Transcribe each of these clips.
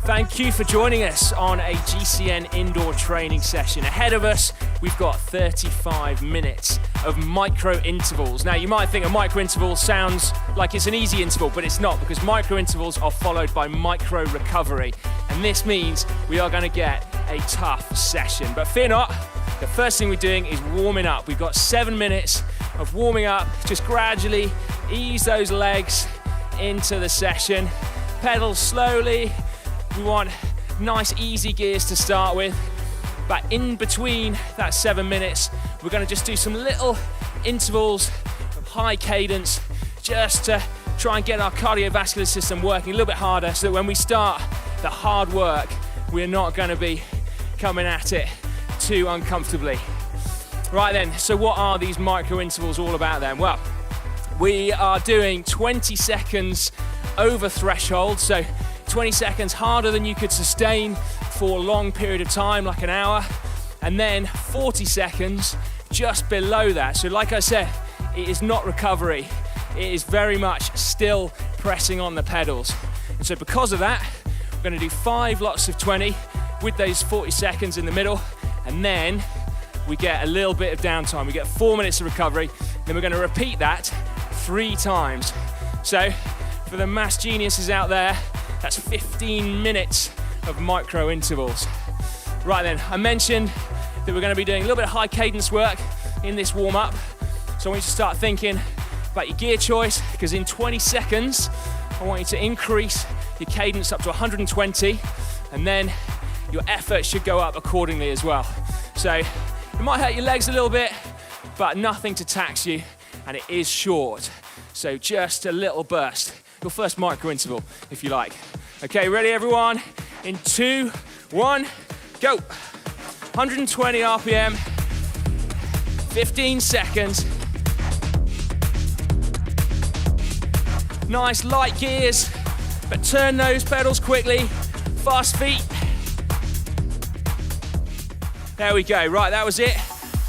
Thank you for joining us on a GCN indoor training session. Ahead of us, we've got 35 minutes of micro intervals. Now, you might think a micro interval sounds like it's an easy interval, but it's not, because micro intervals are followed by micro recovery. And this means we are going to get a tough session. But fear not, the first thing we're doing is warming up. We've got 7 minutes of warming up. Just gradually ease those legs into the session. Pedal slowly. We want nice, easy gears to start with. But in between that 7 minutes, we're going to just do some little intervals of high cadence just to try and get our cardiovascular system working a little bit harder so that when we start the hard work, we're not going to be coming at it too uncomfortably. Right then, so what are these micro intervals all about then? Well, we are doing 20 seconds over threshold, so 20 seconds harder than you could sustain for a long period of time, like an hour, and then 40 seconds just below that. So like I said, it is not recovery. It is very much still pressing on the pedals. And so because of that, we're going to do 5 lots of 20 with those 40 seconds in the middle, and then we get a little bit of downtime. We get 4 minutes of recovery, then we're going to repeat that 3 times. So for the maths geniuses out there, that's 15 minutes of micro intervals. Right then, I mentioned that we're going to be doing a little bit of high cadence work in this warm up. So I want you to start thinking about your gear choice, because in 20 seconds, I want you to increase your cadence up to 120, and then your effort should go up accordingly as well. So it might hurt your legs a little bit, but nothing to tax you, and it is short. So just a little burst. Your first micro interval, if you like. Okay, ready everyone? In 2, 1, go. 120 RPM, 15 seconds. Nice light gears, but turn those pedals quickly. Fast feet. There we go, right, that was it.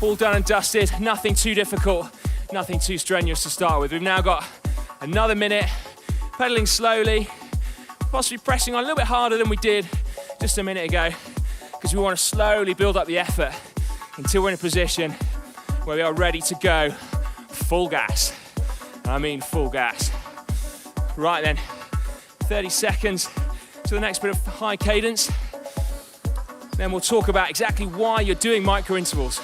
All done and dusted, nothing too difficult, nothing too strenuous to start with. We've now got another minute. Pedaling slowly, possibly pressing on a little bit harder than we did just a minute ago, because we want to slowly build up the effort until we're in a position where we are ready to go full gas. And I mean full gas. Right then, 30 seconds to the next bit of high cadence. Then we'll talk about exactly why you're doing micro intervals.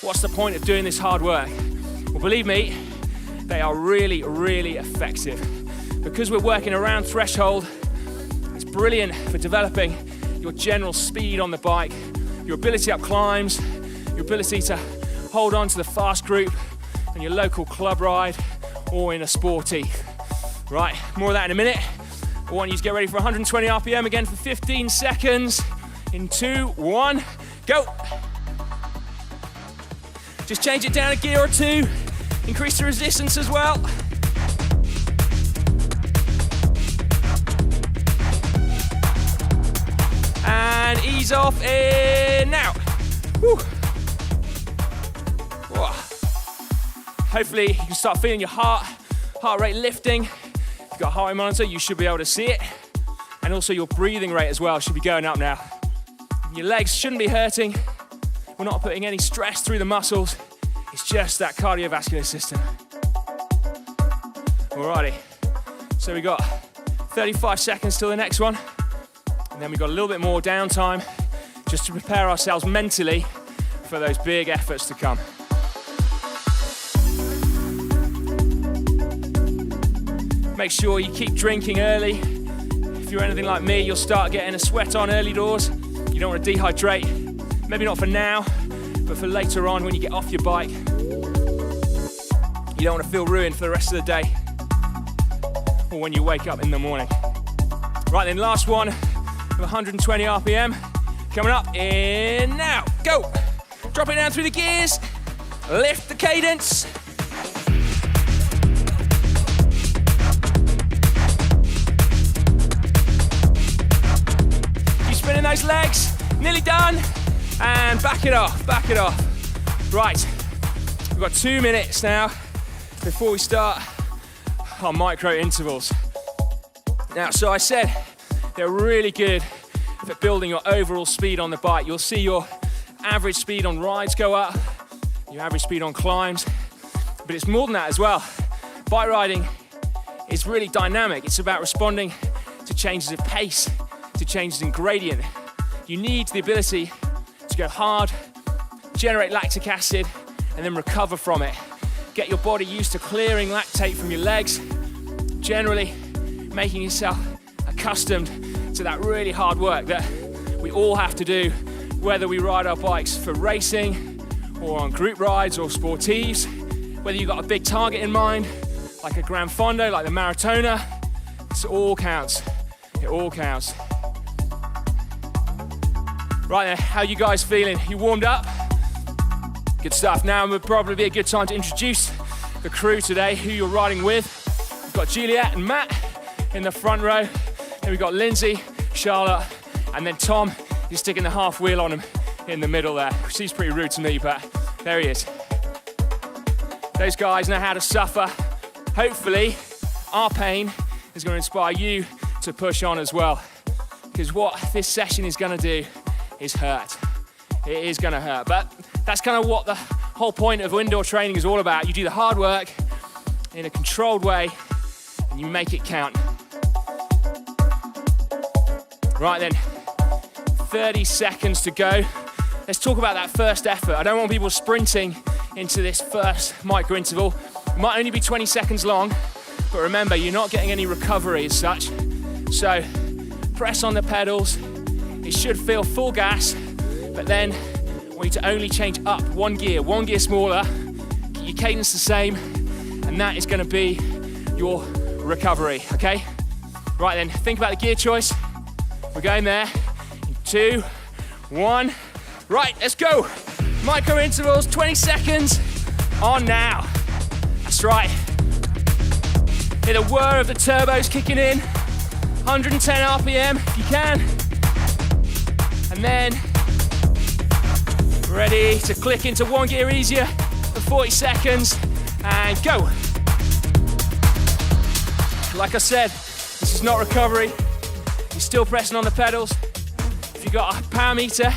What's the point of doing this hard work? Well, believe me, they are really, really effective. Because we're working around threshold, it's brilliant for developing your general speed on the bike, your ability up climbs, your ability to hold on to the fast group on your local club ride or in a sporty. Right, more of that in a minute. I want you to get ready for 120 RPM again for 15 seconds. In 2, 1, go. Just change it down a gear or 2. Increase the resistance as well. And ease off in now. Whew. Whoa. Hopefully you can start feeling your heart rate lifting. If you've got a heart rate monitor, you should be able to see it. And also your breathing rate as well should be going up now. Your legs shouldn't be hurting. We're not putting any stress through the muscles. It's just that cardiovascular system. Alrighty, so we got 35 seconds till the next one. And then we've got a little bit more downtime just to prepare ourselves mentally for those big efforts to come. Make sure you keep drinking early. If you're anything like me, you'll start getting a sweat on early doors. You don't want to dehydrate. Maybe not for now, but for later on when you get off your bike. You don't want to feel ruined for the rest of the day or when you wake up in the morning. Right then, last one of 120 RPM. Coming up in now. Go. Drop it down through the gears. Lift the cadence. Keep spinning those legs. Nearly done. And back it off, back it off. Right, we've got 2 minutes now before we start our micro intervals. Now, so I said they're really good for building your overall speed on the bike. You'll see your average speed on rides go up, your average speed on climbs, but it's more than that as well. Bike riding is really dynamic. It's about responding to changes of pace, to changes in gradient. You need the ability to go hard, generate lactic acid, and then recover from it. Get your body used to clearing lactate from your legs, generally making yourself accustomed to that really hard work that we all have to do, whether we ride our bikes for racing or on group rides or sportives, whether you've got a big target in mind, like a Grand Fondo, like the Maratona, it all counts. It all counts. Right then, how you guys feeling? You warmed up? Good stuff. Now would probably be a good time to introduce the crew today, who you're riding with. We've got Juliet and Matt in the front row. Then we've got Lindsay, Charlotte, and then Tom is sticking the half wheel on him in the middle there. Seems pretty rude to me, but there he is. Those guys know how to suffer. Hopefully, our pain is going to inspire you to push on as well. Because what this session is going to do is hurt. It is going to hurt. But that's kind of what the whole point of indoor training is all about. You do the hard work in a controlled way and you make it count. Right then, 30 seconds to go. Let's talk about that first effort. I don't want people sprinting into this first micro interval. It might only be 20 seconds long, but remember, you're not getting any recovery as such. So press on the pedals. It should feel full gas, but then I want you to only change up one gear smaller, keep your cadence the same, and that is gonna be your recovery, okay? Right then, think about the gear choice. We're going there in 2, 1. Right, let's go. Micro intervals, 20 seconds on now. That's right. Hear the whir of the turbos kicking in. 110 RPM if you can. And then ready to click into one gear easier for 40 seconds and go. Like I said, this is not recovery. You're still pressing on the pedals. If you've got a power meter,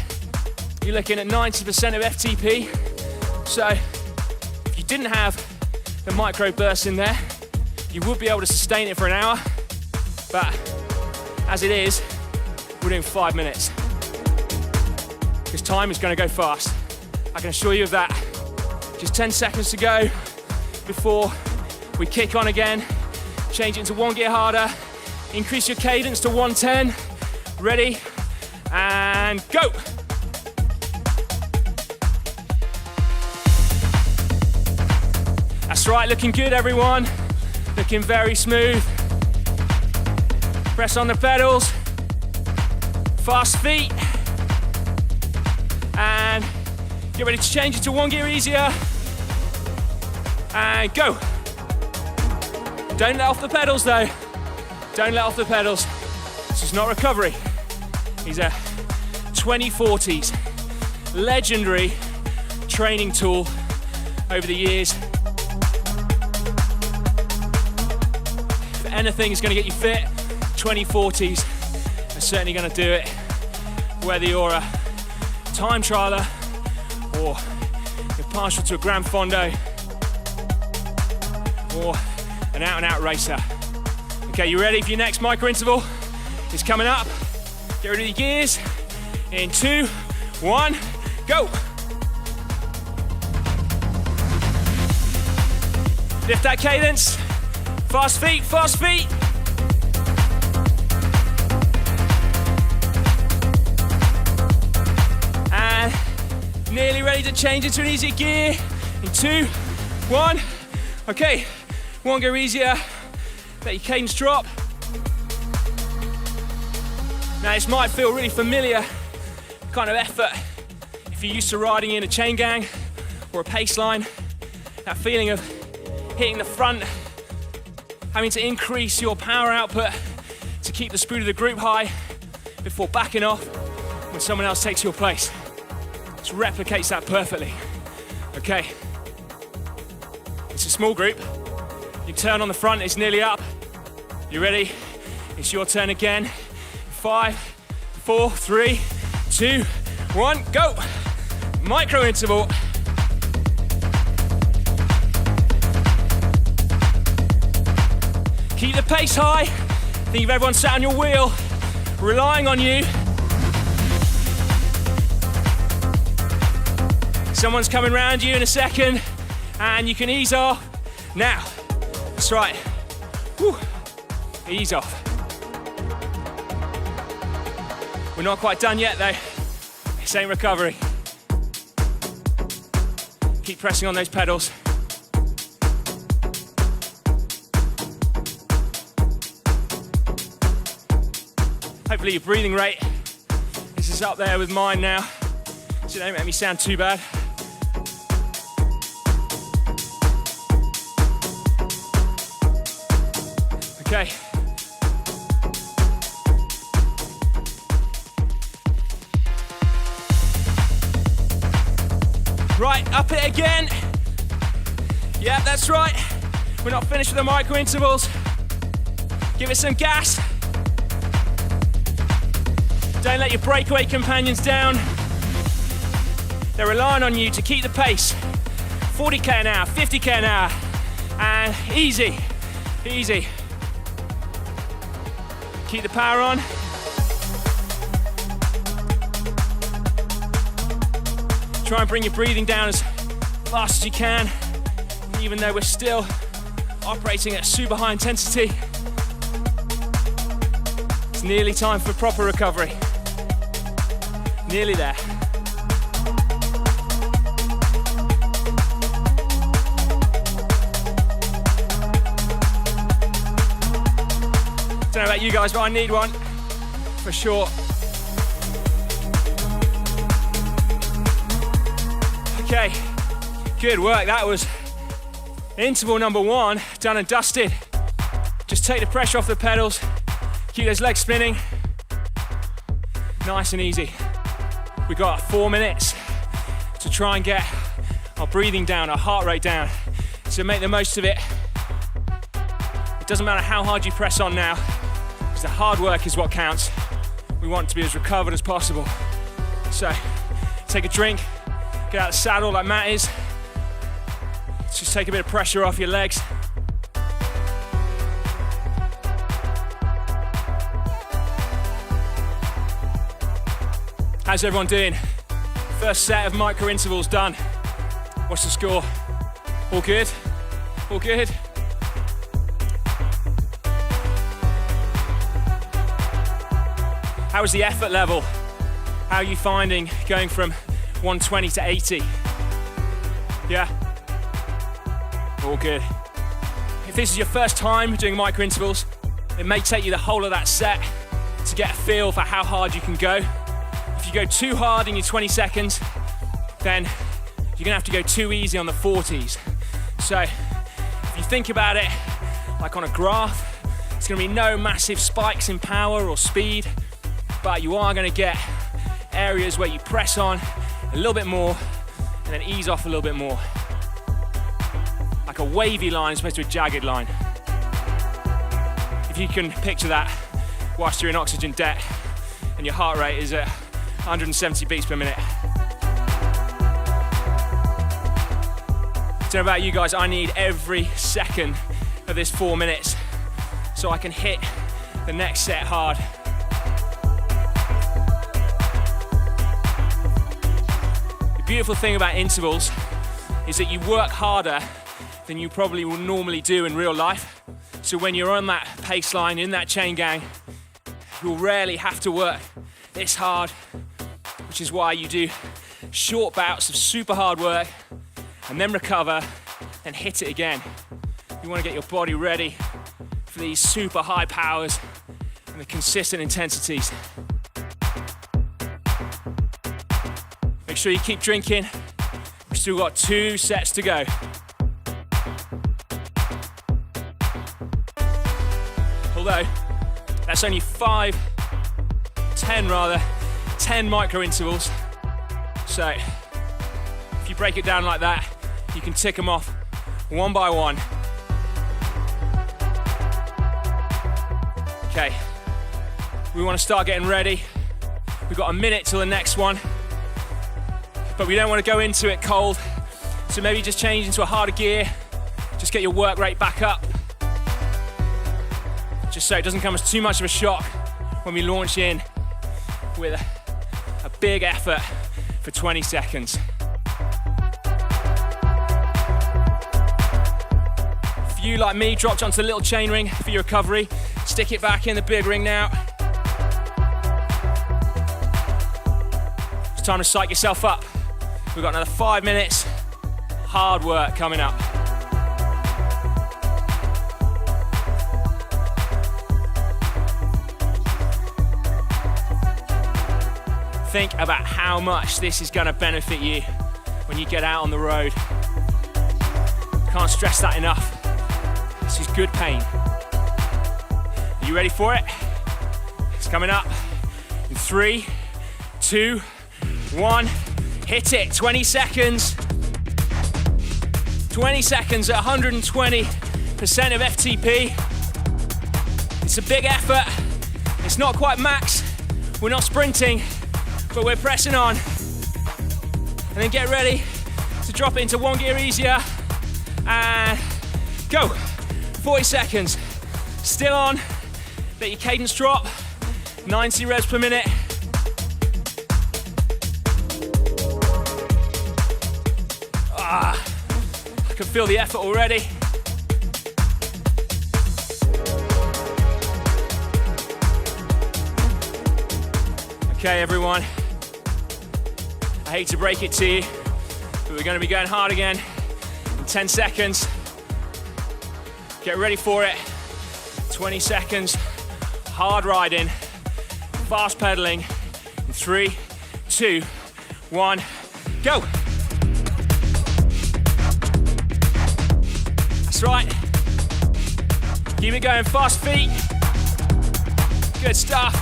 you're looking at 90% of FTP. So if you didn't have the micro bursts in there, you would be able to sustain it for an hour. But as it is, we're doing 5 minutes. Because time is going to go fast. I can assure you of that. Just 10 seconds to go before we kick on again. Change it into one gear harder. Increase your cadence to 110. Ready, and go. That's right, looking good everyone. Looking very smooth. Press on the pedals. Fast feet. And get ready to change it to one gear easier. And go. Don't let off the pedals though. Don't let off the pedals. This is not recovery. These are 2040s. Legendary training tool over the years. If anything is going to get you fit, 2040s are certainly going to do it. Whether you're a time trialer or you're partial to a Grand Fondo or an out-and-out racer. Okay, you ready for your next micro interval? It's coming up. Get rid of your gears. In 2, 1, go. Lift that cadence. Fast feet, fast feet. And nearly ready to change into an easier gear. In 2, 1. Okay, one gear easier. Let your cadence drop. Now this might feel really familiar kind of effort if you're used to riding in a chain gang or a pace line. That feeling of hitting the front, having to increase your power output to keep the speed of the group high before backing off when someone else takes your place. This replicates that perfectly. Okay, it's a small group. You turn on the front, it's nearly up. You ready? It's your turn again. 5, 4, 3, 2, 1, go. Micro interval. Keep the pace high. Think of everyone sat on your wheel, relying on you. Someone's coming around you in a second, and you can ease off. Now, that's right. Whew. Ease off. We're not quite done yet though. This ain't recovery. Keep pressing on those pedals. Hopefully your breathing rate is up there with mine now, so don't make me sound too bad. Okay. Right, up it again. Yeah, that's right. We're not finished with the micro intervals. Give it some gas. Don't let your breakaway companions down. They're relying on you to keep the pace. 40k an hour, 50k an hour, and easy, easy. Keep the power on. Try and bring your breathing down as fast as you can, even though we're still operating at super high intensity. It's nearly time for proper recovery. Nearly there. Don't know about you guys, but I need one for sure. Okay, good work. That was interval number 1, done and dusted. Just take the pressure off the pedals, keep those legs spinning. Nice and easy. We've got 4 minutes to try and get our breathing down, our heart rate down. So make the most of it. It doesn't matter how hard you press on now, because the hard work is what counts. We want to be as recovered as possible. So take a drink, get out of the saddle like Matt is. Just take a bit of pressure off your legs. How's everyone doing? First set of micro intervals done. What's the score? All good? All good? How was the effort level? How are you finding going from 120 to 80? Yeah? All good. If this is your first time doing micro intervals, it may take you the whole of that set to get a feel for how hard you can go. If you go too hard in your 20 seconds, then you're gonna have to go too easy on the 40s. So if you think about it like on a graph, it's gonna be no massive spikes in power or speed, but you are gonna get areas where you press on a little bit more and then ease off a little bit more. Like a wavy line as opposed to a jagged line. If you can picture that whilst you're in oxygen debt and your heart rate is at 170 beats per minute. Don't know about you guys, I need every second of this 4 minutes so I can hit the next set hard. The beautiful thing about intervals is that you work harder than you probably will normally do in real life. So when you're on that pace line, in that chain gang, you'll rarely have to work this hard, which is why you do short bouts of super hard work and then recover and hit it again. You want to get your body ready for these super high powers and the consistent intensities. Make sure you keep drinking. We've still got 2 sets to go. Although, that's only 10 micro intervals. So, if you break it down like that, you can tick them off one by one. Okay, we want to start getting ready We've got a minute till the next one, but we don't want to go into it cold. So maybe just change into a harder gear. Just get your work rate back up. Just so it doesn't come as too much of a shock when we launch in with a big effort for 20 seconds. If you, like me, dropped onto the little chain ring for your recovery, stick it back in the big ring now. It's time to psych yourself up. We've got another 5 minutes. Hard work coming up. Think about how much this is going to benefit you when you get out on the road. Can't stress that enough. This is good pain. Are you ready for it? It's coming up in 3, 2, 1. Hit it. 20 seconds. 20 seconds at 120% of FTP. It's a big effort. It's not quite max. We're not sprinting, but we're pressing on. And then get ready to drop it into one gear easier. And go. 40 seconds. Still on. Let your cadence drop. 90 revs per minute. I can feel the effort already. Okay, everyone. I hate to break it to you, but we're going to be going hard again in 10 seconds. Get ready for it. 20 seconds. Hard riding. Fast pedaling. In 3, 2, 1, go. That's right. Keep it going, fast feet. Good stuff.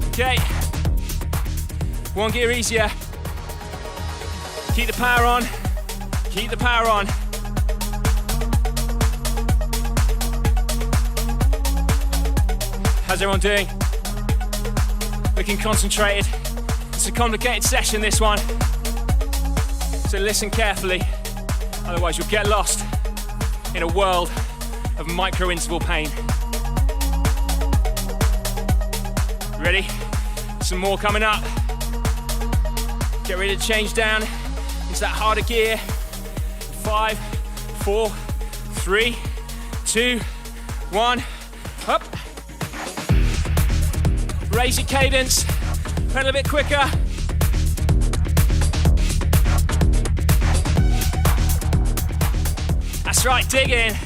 Okay. One gear easier. Keep the power on. Keep the power on. How's everyone doing? Looking concentrated. It's a complicated session, this one. So listen carefully, otherwise you'll get lost in a world of micro interval pain. Ready? Some more coming up. Get ready to change down into that harder gear. 5, 4, 3, 2, 1, up. Raise your cadence, pedal a bit quicker. That's right, dig in.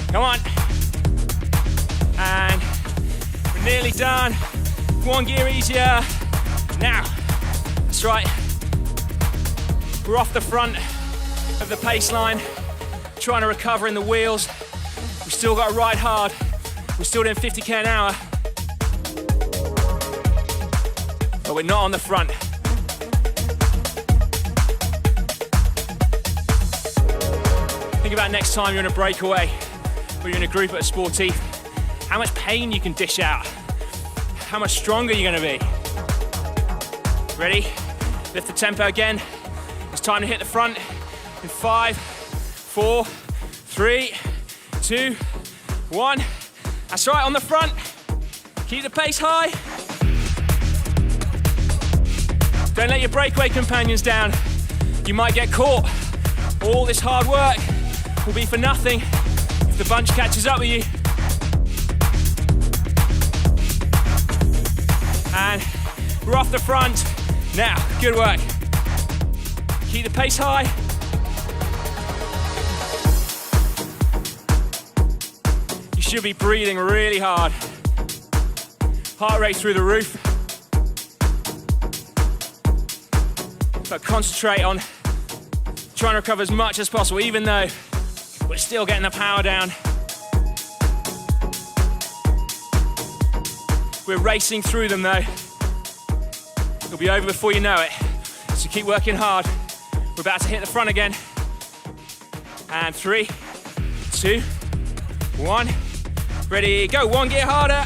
Come on. And we're nearly done. One gear easier. Now, that's right. We're off the front of the pace line, trying to recover in the wheels. We've still got to ride hard. We're still doing 50k an hour. But we're not on the front. Think about next time you're in a breakaway, or you're in a group at a sportif, how much pain you can dish out, how much stronger you're gonna be. Ready? Lift the tempo again. It's time to hit the front in 5, 4, 3, 2, 1. That's right, on the front. Keep the pace high. Don't let your breakaway companions down. You might get caught. All this hard work will be for nothing if the bunch catches up with you. And we're off the front. Now, good work. Keep the pace high. You should be breathing really hard. Heart rate through the roof. But concentrate on trying to recover as much as possible, even though we're still getting the power down. We're racing through them though. It'll be over before you know it. So keep working hard. We're about to hit the front again. And 3, 2, 1. Ready, go. 1 gear harder.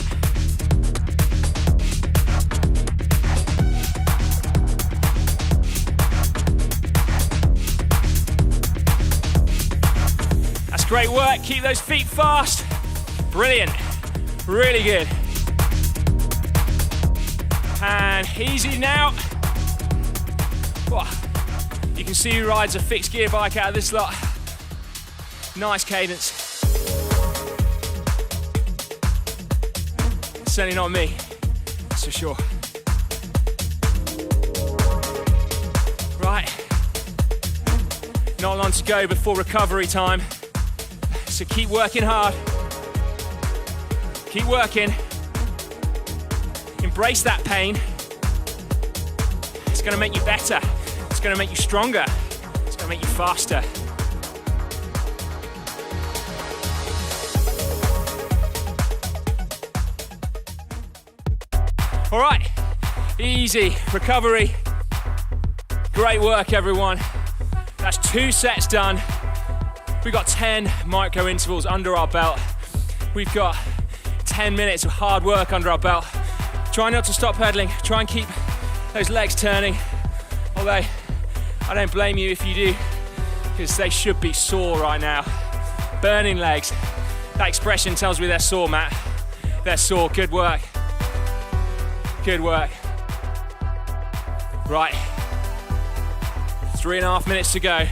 That's great work. Keep those feet fast. Brilliant. Really good. And easy now. Whoa. You can see who rides a fixed gear bike out of this lot. Nice cadence. Certainly not me, that's for sure. Right. Not long to go before recovery time. So keep working hard. Keep working. Embrace that pain. It's gonna make you better. It's gonna make you stronger. It's gonna make you faster. All right, easy recovery. Great work, everyone. That's 2 sets done. We've got 10 micro intervals under our belt. We've got 10 minutes of hard work under our belt. Try not to stop pedaling. Try and keep those legs turning. Although, I don't blame you if you do, because they should be sore right now. Burning legs. That expression tells me they're sore, Matt. They're sore. Good work. Good work. Right. 3.5 minutes to go.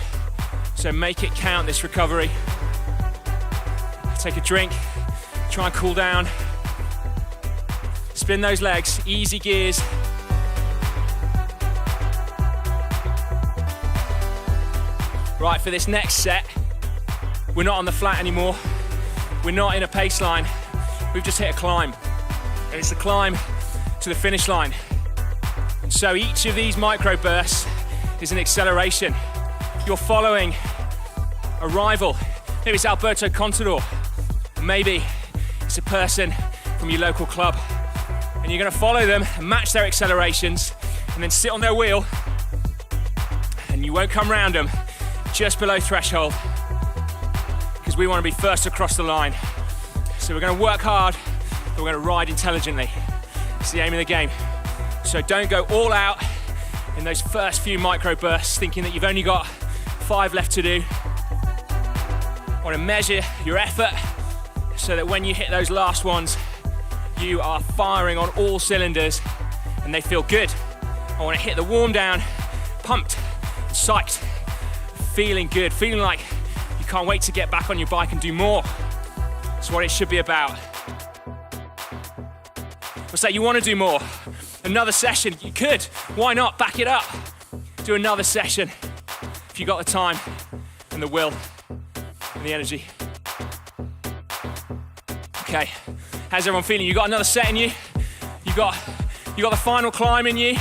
So make it count, this recovery. Take a drink. Try and cool down. Spin those legs. Easy gears. Right, for this next set, we're not on the flat anymore. We're not in a pace line. We've just hit a climb. And it's a climb to the finish line. And so each of these micro bursts is an acceleration. You're following a rival. Maybe it's Alberto Contador. Maybe it's a person from your local club. And you're gonna follow them and match their accelerations and then sit on their wheel, and you won't come round them just below threshold, because we wanna be first across the line. So we're gonna work hard, but we're gonna ride intelligently. It's the aim of the game. So don't go all out in those first few micro bursts thinking that you've only got 5 left to do. I want to measure your effort so that when you hit those last ones, you are firing on all cylinders and they feel good. I want to hit the warm down, pumped, psyched, feeling good, feeling like you can't wait to get back on your bike and do more. That's what it should be about. What's that? You want to do more? Another session? You could. Why not? Back it up. Do another session if you got the time and the will and the energy. Okay. How's everyone feeling? You got another set in you? You got the final climb in you?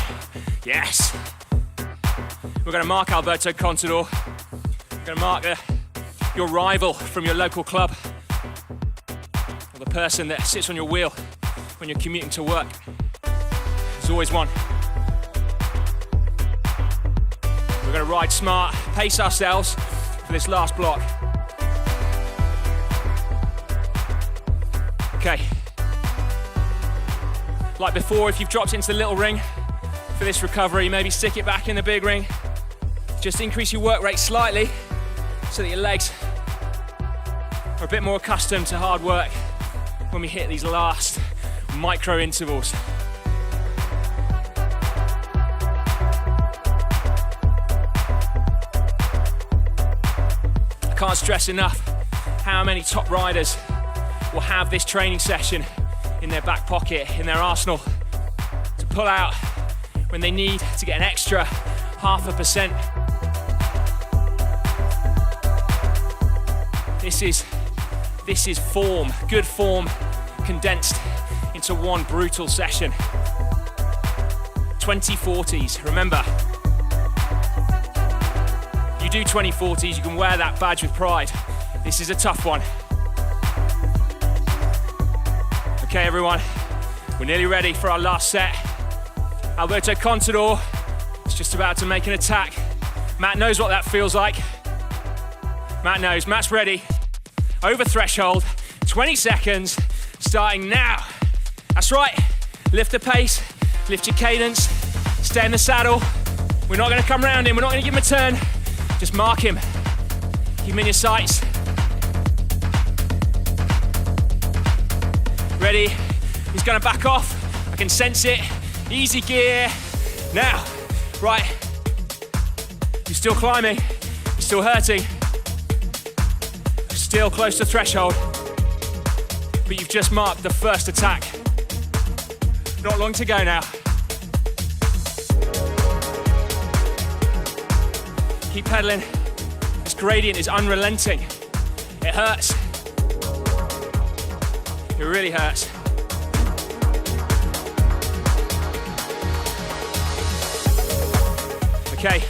Yes. We're going to mark Alberto Contador. We're going to mark your rival from your local club, or the person that sits on your wheel when you're commuting to work. There's always one. We're going to ride smart, pace ourselves for this last block. Okay. Like before, if you've dropped into the little ring for this recovery, maybe stick it back in the big ring. Just increase your work rate slightly so that your legs are a bit more accustomed to hard work when we hit these last micro intervals. I can't stress enough how many top riders will have this training session in their back pocket, in their arsenal, to pull out when they need to get an extra 0.5%. This is form, good form, condensed into one brutal session. 2040s, remember. You do 2040s, you can wear that badge with pride. This is a tough one. Okay, everyone, we're nearly ready for our last set. Alberto Contador is just about to make an attack. Matt knows what that feels like. Matt knows. Matt's ready. over threshold, 20 seconds, starting now. That's right, lift the pace, lift your cadence, stay in the saddle. We're not gonna come around him, we're not gonna give him a turn, just mark him. Keep him in your sights. Ready, he's gonna back off, I can sense it. Easy gear, now, right. You're still climbing, you're still hurting. Still close to threshold, but you've just marked the first attack. Not long to go now. Keep pedaling. This gradient is unrelenting. It hurts. It really hurts. Okay,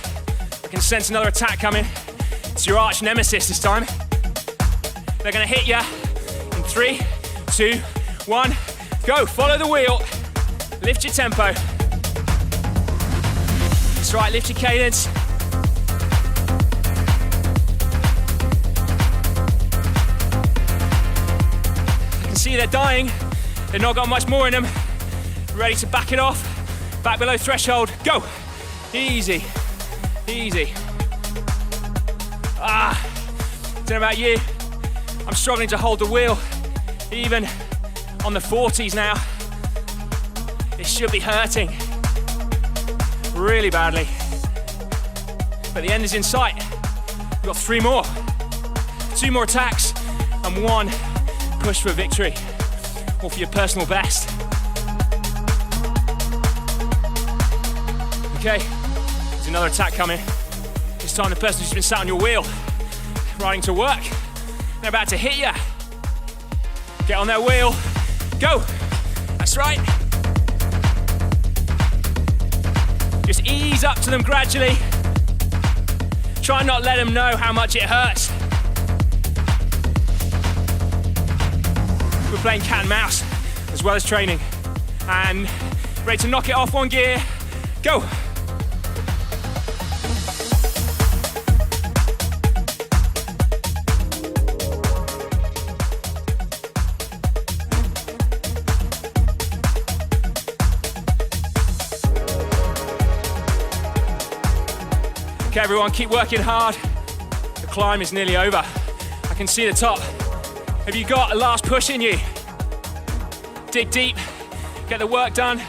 I can sense another attack coming. It's your arch nemesis this time. They're gonna hit you in 3, 2, 1, go. Follow the wheel, lift your tempo. That's right, lift your cadence. I can see they're dying. They've not got much more in them. Ready to back it off, back below threshold, go. Easy, easy. Don't know about you. I'm struggling to hold the wheel, even on the 40s now. It should be hurting really badly. But the end is in sight. We've got 3 more. 2 more attacks and 1 push for victory, or for your personal best. Okay, there's another attack coming. This time the person who's been sat on your wheel, riding to work, they're about to hit you. Get on their wheel, go. That's right. Just ease up to them gradually. Try and not let them know how much it hurts. We're playing cat and mouse as well as training. And ready to knock it off 1 gear, go. Okay, everyone, keep working hard. The climb is nearly over. I can see the top. Have you got a last push in you? Dig deep, get the work done.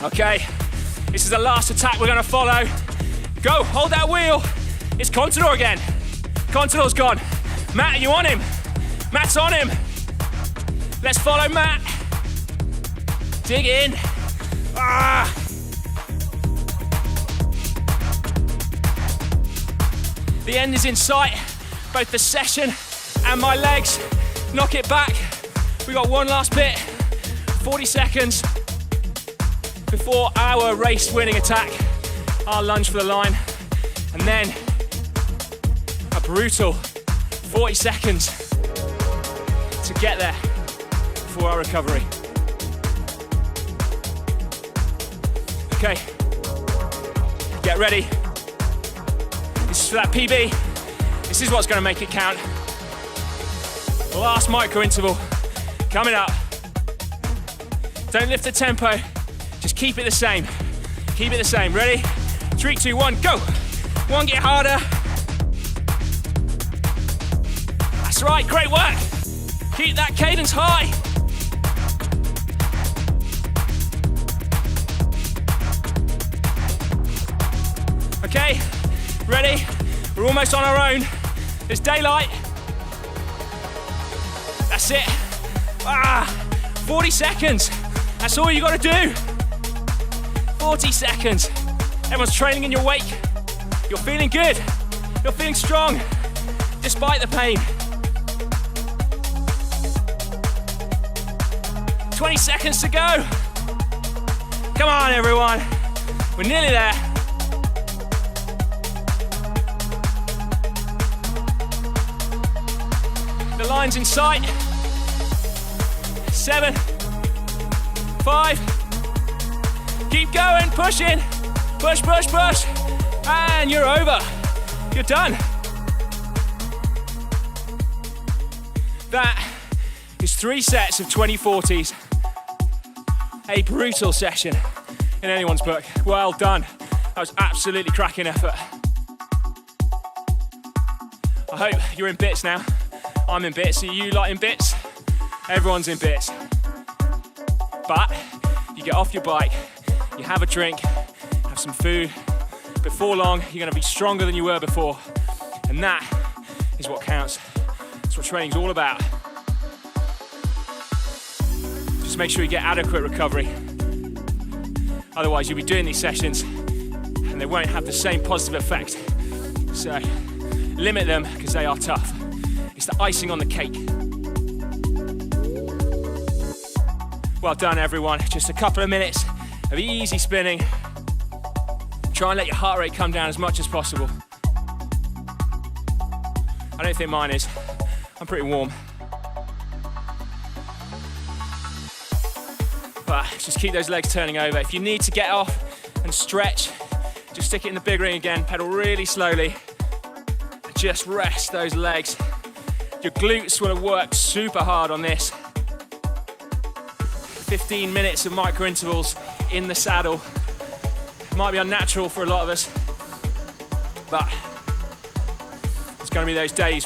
Okay, this is the last attack we're gonna follow. Go, hold that wheel. It's Contador again. Contador's gone. Matt, are you on him? Matt's on him. Let's follow Matt. Dig in. The end is in sight. Both the session and my legs. Knock it back. We got 1 last bit. 40 seconds before our race-winning attack. Our lunge for the line. And then a brutal 40 seconds to get there for our recovery. Okay, get ready. This is for that PB. This is what's gonna make it count. The last micro interval coming up. Don't lift the tempo, just keep it the same. Keep it the same, ready? 3, 2, 1, go. 1, get harder. That's right, great work. Keep that cadence high. Okay, ready? We're almost on our own. There's daylight. That's it. 40 seconds. That's all you gotta do. 40 seconds. Everyone's training in your wake. You're feeling good. You're feeling strong, despite the pain. 20 seconds to go. Come on, everyone. We're nearly there. The line's in sight. 7, 5, Keep going, pushing. Push, push, push. And you're over. You're done. That is 3 sets of 2040s. A brutal session in anyone's book. Well done. That was absolutely cracking effort. I hope you're in bits now. I'm in bits. Are you lot in bits? Everyone's in bits. But you get off your bike, you have a drink, have some food. Before long, you're going to be stronger than you were before. And that is what counts. That's what training's all about. Just make sure you get adequate recovery. Otherwise, you'll be doing these sessions and they won't have the same positive effect. So limit them because they are tough. It's the icing on the cake. Well done, everyone. Just a couple of minutes of easy spinning. Try and let your heart rate come down as much as possible. I don't think mine is. I'm pretty warm. But just keep those legs turning over. If you need to get off and stretch, just stick it in the big ring again, pedal really slowly. Just rest those legs. Your glutes will have worked super hard on this. 15 minutes of micro intervals in the saddle. Might be unnatural for a lot of us, but it's going to be those days where